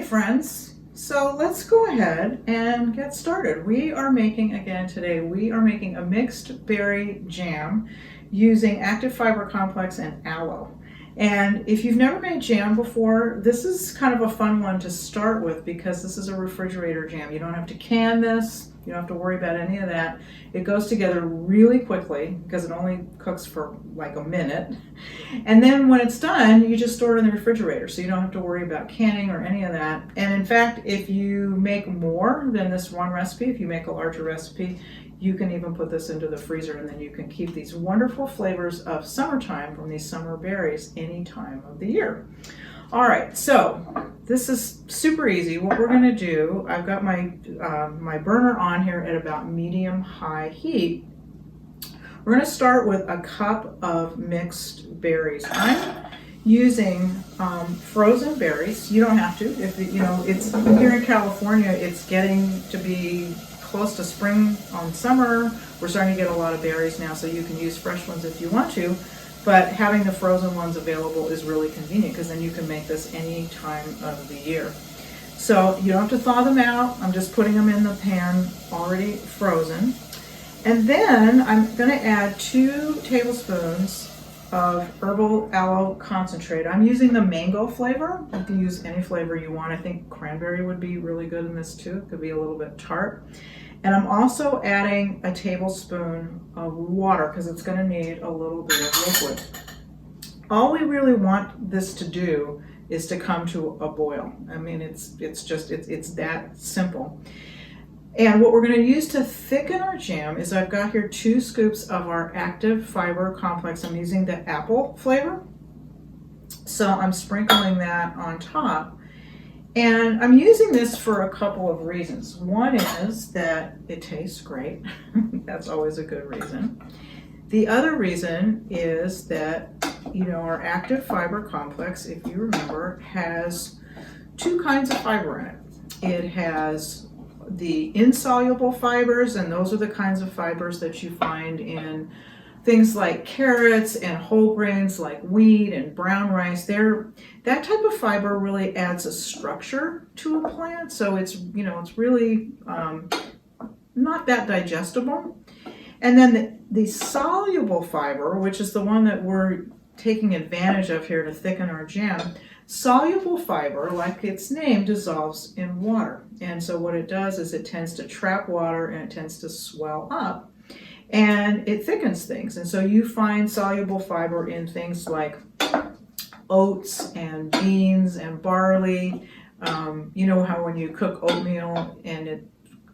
friends, so let's go ahead and get started. We are making, again today, we are making a mixed berry jam using active fiber complex and aloe. And if you've never made jam before, this is kind of a fun one to start with because this is a refrigerator jam. You don't have to can this, you don't have to worry about any of that. It goes together really quickly because it only cooks for like a minute. And then when it's done, you just store it in the refrigerator, so you don't have to worry about canning or any of that. And in fact, if you make more than this one recipe, if you make a larger recipe, you can even put this into the freezer, and then you can keep these wonderful flavors of summertime from these summer berries any time of the year. All right, so this is super easy. What we're going to do, I've got my my burner on here at about medium-high heat. We're going to start with a cup of mixed berries. I'm using frozen berries. You don't have to. If you know, it's here in California, it's getting to be close to spring on summer. We're starting to get a lot of berries now, so you can use fresh ones if you want to. But having the frozen ones available is really convenient because then you can make this any time of the year. So you don't have to thaw them out. I'm just putting them in the pan already frozen. And then I'm going to add 2 tablespoons of Herbal Aloe concentrate. I'm using the mango flavor. You can use any flavor you want. I think cranberry would be really good in this too. It could be a little bit tart. And I'm also adding a tablespoon of water because it's going to need a little bit of liquid. All we really want this to do is to come to a boil. I mean, it's that simple. And what we're going to use to thicken our jam is I've got here 2 scoops of our active fiber complex. I'm using the apple flavor. So I'm sprinkling that on top. And I'm using this for a couple of reasons. One is that it tastes great. That's always a good reason. The other reason is that, you know, our active fiber complex, if you remember, has 2 kinds of fiber in it. It has the insoluble fibers, and those are the kinds of fibers that you find in things like carrots and whole grains like wheat and brown rice. That type of fiber really adds a structure to a plant, so it's, you know, it's really not that digestible. And then the soluble fiber, which is the one that we're taking advantage of here to thicken our jam, soluble fiber, like its name, dissolves in water. And so what it does is it tends to trap water and it tends to swell up and it thickens things. And so you find soluble fiber in things like oats and beans and barley. You know how when you cook oatmeal and it,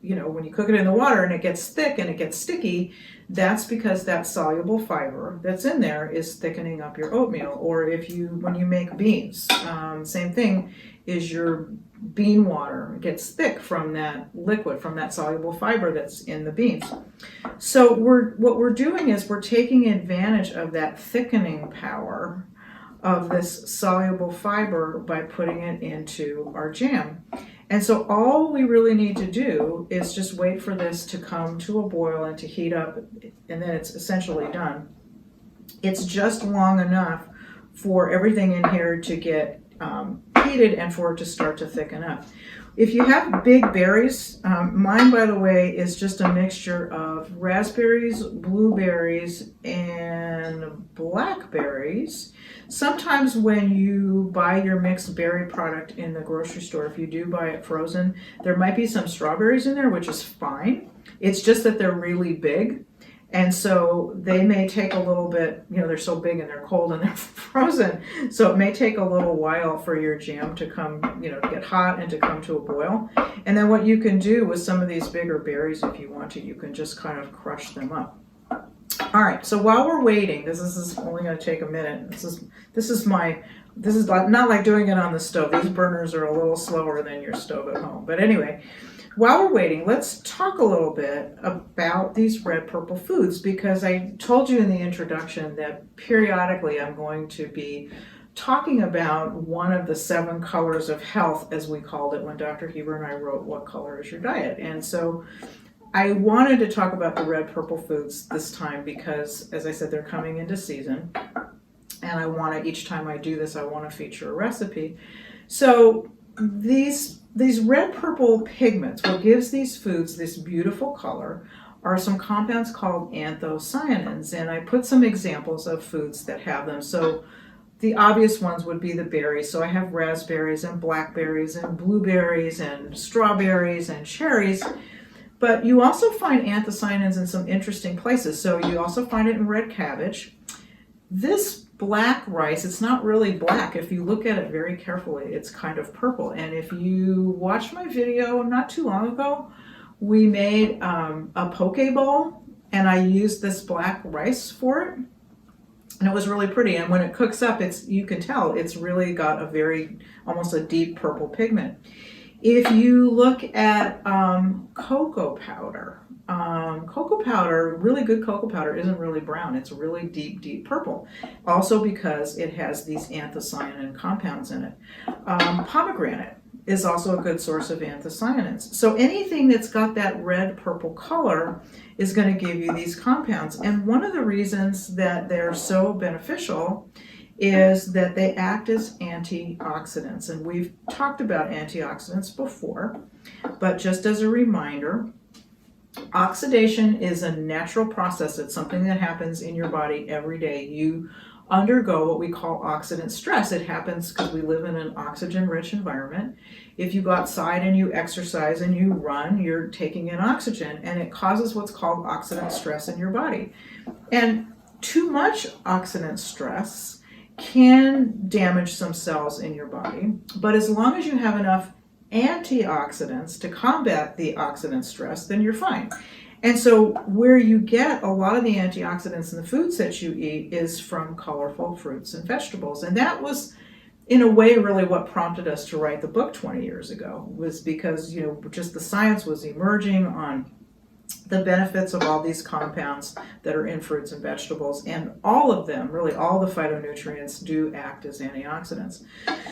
you know, when you cook it in the water and it gets thick and it gets sticky, that's because that soluble fiber that's in there is thickening up your oatmeal. Or when you make beans, same thing, is your bean water gets thick from that liquid, from that soluble fiber that's in the beans. So what we're doing is we're taking advantage of that thickening power of this soluble fiber by putting it into our jam. And so all we really need to do is just wait for this to come to a boil and to heat up, and then it's essentially done. It's just long enough for everything in here to get heated and for it to start to thicken up. If you have big berries, mine, by the way, is just a mixture of raspberries, blueberries, and blackberries. Sometimes when you buy your mixed berry product in the grocery store, if you do buy it frozen, there might be some strawberries in there, which is fine. It's just that they're really big. And so they may take a little bit, you know, they're so big and they're cold and they're frozen. So it may take a little while for your jam to come, you know, to get hot and to come to a boil. And then what you can do with some of these bigger berries, if you want to, you can just kind of crush them up. All right, so while we're waiting, this is only going to take a minute. This is not like doing it on the stove. These burners are a little slower than your stove at home. But anyway, while we're waiting, let's talk a little bit about these red purple foods, because I told you in the introduction that periodically I'm going to be talking about one of the 7 colors of health, as we called it when Dr. Heber and I wrote What Color is Your Diet? And so I wanted to talk about the red purple foods this time because, as I said, they're coming into season. And I want to, each time I do this, I want to feature a recipe. So these red-purple pigments, what gives these foods this beautiful color, are some compounds called anthocyanins, and I put some examples of foods that have them. So the obvious ones would be the berries. So I have raspberries and blackberries and blueberries and strawberries and cherries. But you also find anthocyanins in some interesting places. So you also find it in red cabbage. This black rice, it's not really black. If you look at it very carefully, it's kind of purple. And if you watched my video not too long ago, we made a poke bowl, and I used this black rice for it. And it was really pretty. And when it cooks up, you can tell it's really got a very, almost a deep purple pigment. If you look at cocoa powder, really good cocoa powder isn't really brown. It's really deep, deep purple. Also because it has these anthocyanin compounds in it. Pomegranate is also a good source of anthocyanins. So anything that's got that red purple color is going to give you these compounds. And one of the reasons that they're so beneficial is that they act as antioxidants. And we've talked about antioxidants before, but just as a reminder, oxidation is a natural process. It's something that happens in your body every day. You undergo what we call oxidant stress. It happens because we live in an oxygen-rich environment. If you go outside and you exercise and you run, you're taking in oxygen, and it causes what's called oxidant stress in your body. And too much oxidant stress can damage some cells in your body, but as long as you have enough antioxidants to combat the oxidant stress, then you're fine. And so where you get a lot of the antioxidants in the foods that you eat is from colorful fruits and vegetables. And that was, in a way, really what prompted us to write the book 20 years ago, was because, just the science was emerging on the benefits of all these compounds that are in fruits and vegetables, and all of them, really all the phytonutrients, do act as antioxidants.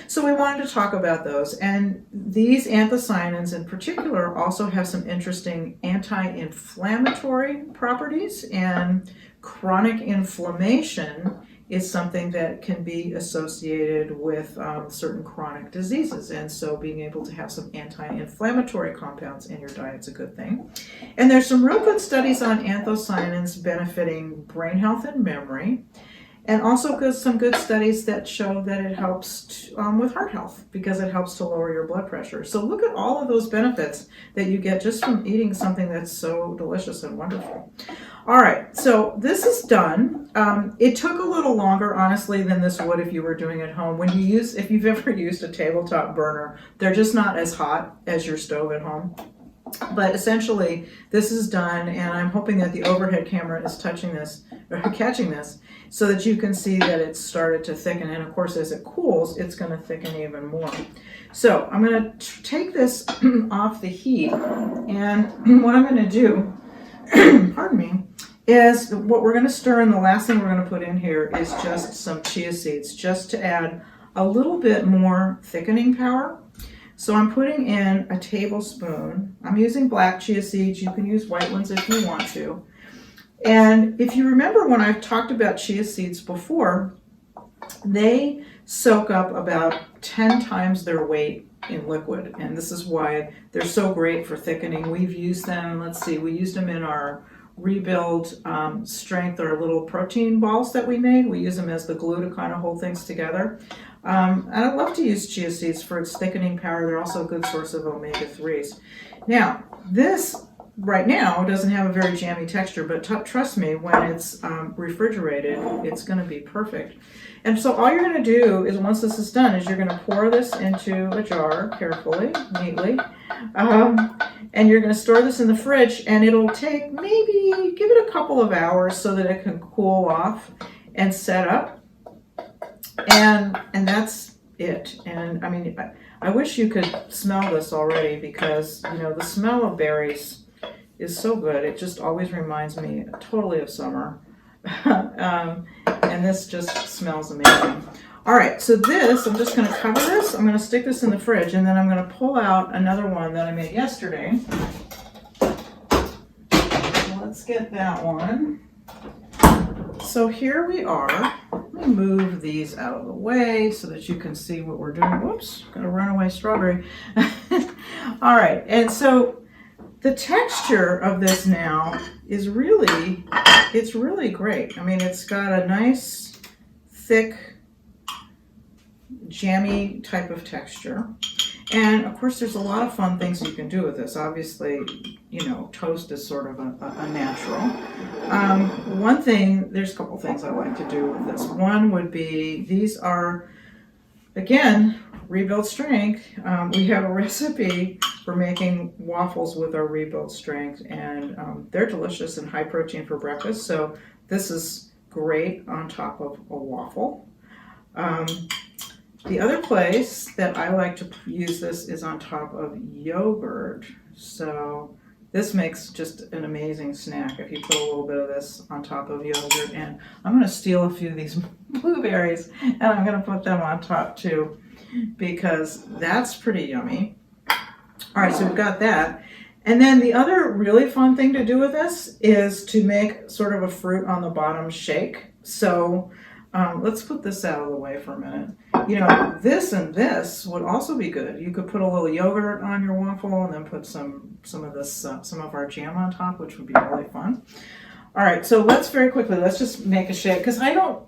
So we wanted to talk about those, and these anthocyanins in particular also have some interesting anti-inflammatory properties, and chronic inflammation is something that can be associated with certain chronic diseases. And so being able to have some anti-inflammatory compounds in your diet is a good thing. And there's some real good studies on anthocyanins benefiting brain health and memory. And also some good studies that show that it helps with heart health, because it helps to lower your blood pressure. So look at all of those benefits that you get just from eating something that's so delicious and wonderful. All right, so this is done. It took a little longer, honestly, than this would if you were doing it at home. If you've ever used a tabletop burner, they're just not as hot as your stove at home. But essentially, this is done, and I'm hoping that the overhead camera is catching this, so that you can see that it's started to thicken. And of course, as it cools, it's going to thicken even more. So I'm going to take this off the heat, and what I'm going to do, pardon me, is what we're going to stir in. The last thing we're going to put in here is just some chia seeds, just to add a little bit more thickening power. So I'm putting in a tablespoon. I'm using black chia seeds. You can use white ones if you want to. And if you remember when I've talked about chia seeds before, they soak up about 10 times their weight in liquid. And this is why they're so great for thickening. We've used them, we used them in our Rebuild Strength, our little protein balls that we made. We use them as the glue to kind of hold things together. And I love to use chia seeds for its thickening power. They're also a good source of omega-3s. Now, this right now doesn't have a very jammy texture, but trust me, when it's refrigerated, it's going to be perfect. And so all you're going to do is, once this is done, is you're going to pour this into a jar carefully, neatly, and you're going to store this in the fridge, and it'll take maybe, give it a couple of hours so that it can cool off and set up. And that's it. And I mean, I wish you could smell this already, because, the smell of berries is so good. It just always reminds me totally of summer. And this just smells amazing. All right, so this, I'm just going to cover this. I'm going to stick this in the fridge, and then I'm going to pull out another one that I made yesterday. Let's get that one. So here we are. Let me to move these out of the way so that you can see what we're doing. Whoops, got a runaway strawberry. All right, and so the texture of this now is really, it's really great. I mean, it's got a nice, thick, jammy type of texture. And of course, there's a lot of fun things you can do with this. Obviously, you know, toast is sort of a natural. One thing, there's a couple things I like to do with this. One would be, these are, again, Rebuild Strength. We have a recipe for making waffles with our Rebuild Strength, and they're delicious and high protein for breakfast. So this is great on top of a waffle. The other place that I like to use this is on top of yogurt. So this makes just an amazing snack if you put a little bit of this on top of yogurt. And I'm going to steal a few of these blueberries and I'm going to put them on top too, because that's pretty yummy. All right, so we've got that. And then the other really fun thing to do with this is to make sort of a fruit on the bottom shake. So let's put this out of the way for a minute. You know, this and this would also be good. You could put a little yogurt on your waffle and then put some of our jam on top, which would be really fun. All right, so let's just make a shake, because I don't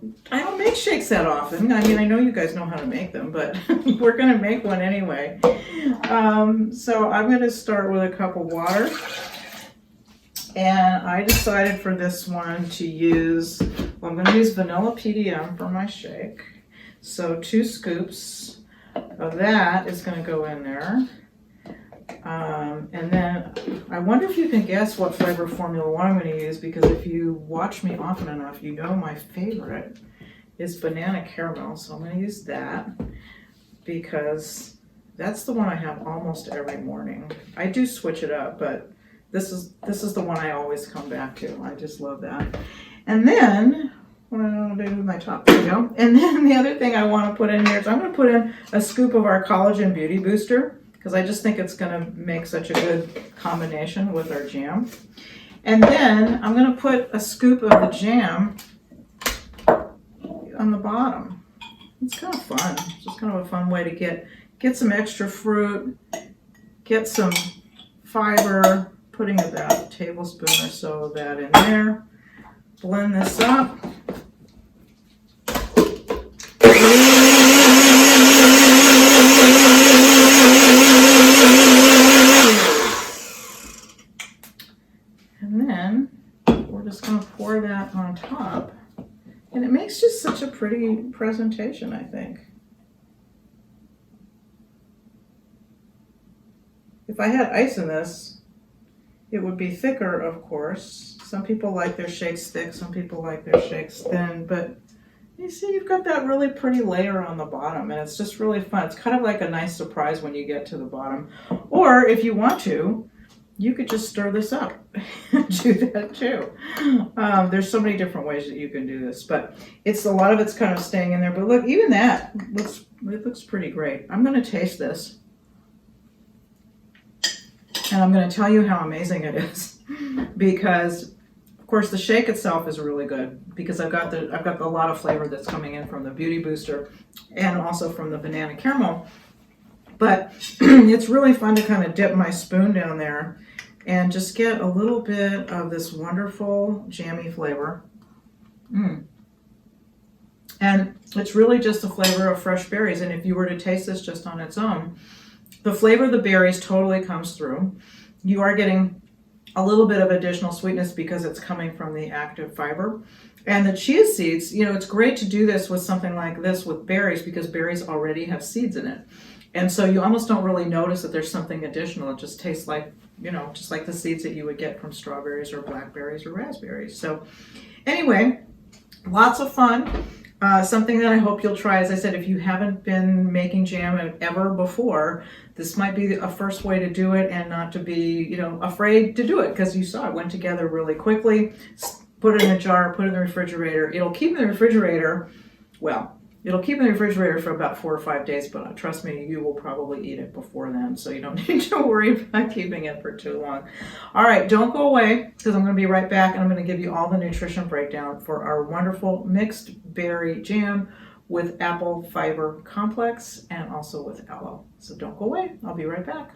make shakes that often. I mean, I know you guys know how to make them, but we're going to make one anyway. So I'm going to start with a cup of water. And I decided for this one to use, well, I'm going to use vanilla PDM for my shake. So 2 scoops of that is going to go in there. And then I wonder if you can guess what flavor Formula 1 I'm going to use, because if you watch me often enough, you know my favorite is banana caramel. So I'm going to use that because that's the one I have almost every morning. I do switch it up, but this is the one I always come back to. I just love that. And then, what am I going to do with my top? There we go. And then the other thing I want to put in here is I'm going to put in a scoop of our collagen beauty booster, because I just think it's going to make such a good combination with our jam. And then I'm going to put a scoop of the jam on the bottom. It's kind of fun. It's just kind of a fun way to get some extra fruit, get some fiber, putting about a tablespoon or so of that in there. Blend this up. And then we're just going to pour that on top. And it makes just such a pretty presentation, I think. If I had ice in this, it would be thicker, of course. Some people like their shakes thick, some people like their shakes thin, but you see you've got that really pretty layer on the bottom, and it's just really fun. It's kind of like a nice surprise when you get to the bottom. Or if you want to, you could just stir this up and do that too. There's so many different ways that you can do this, but a lot of it's kind of staying in there. But look, even that looks pretty great. I'm going to taste this. And I'm going to tell you how amazing it is, because of course the shake itself is really good, because I've got a lot of flavor that's coming in from the beauty booster and also from the banana caramel. But it's really fun to kind of dip my spoon down there and just get a little bit of this wonderful jammy flavor. And it's really just the flavor of fresh berries. And if you were to taste this just on its own, the flavor of the berries totally comes through. You are getting a little bit of additional sweetness because it's coming from the active fiber. And the chia seeds, you know, it's great to do this with something like this with berries, because berries already have seeds in it. And so you almost don't really notice that there's something additional. It just tastes like, you know, just like the seeds that you would get from strawberries or blackberries or raspberries. So anyway, lots of fun. Something that I hope you'll try. As I said, if you haven't been making jam ever before, this might be a first way to do it, and not to be, you know, afraid to do it, because you saw it went together really quickly. Put it in a jar, put it in the refrigerator. It'll keep in the refrigerator, well, It'll keep in the refrigerator for about 4 or 5 days, but trust me, you will probably eat it before then, so you don't need to worry about keeping it for too long. All right, don't go away, because I'm going to be right back, and I'm going to give you all the nutrition breakdown for our wonderful mixed berry jam with apple fiber complex and also with aloe. So don't go away. I'll be right back.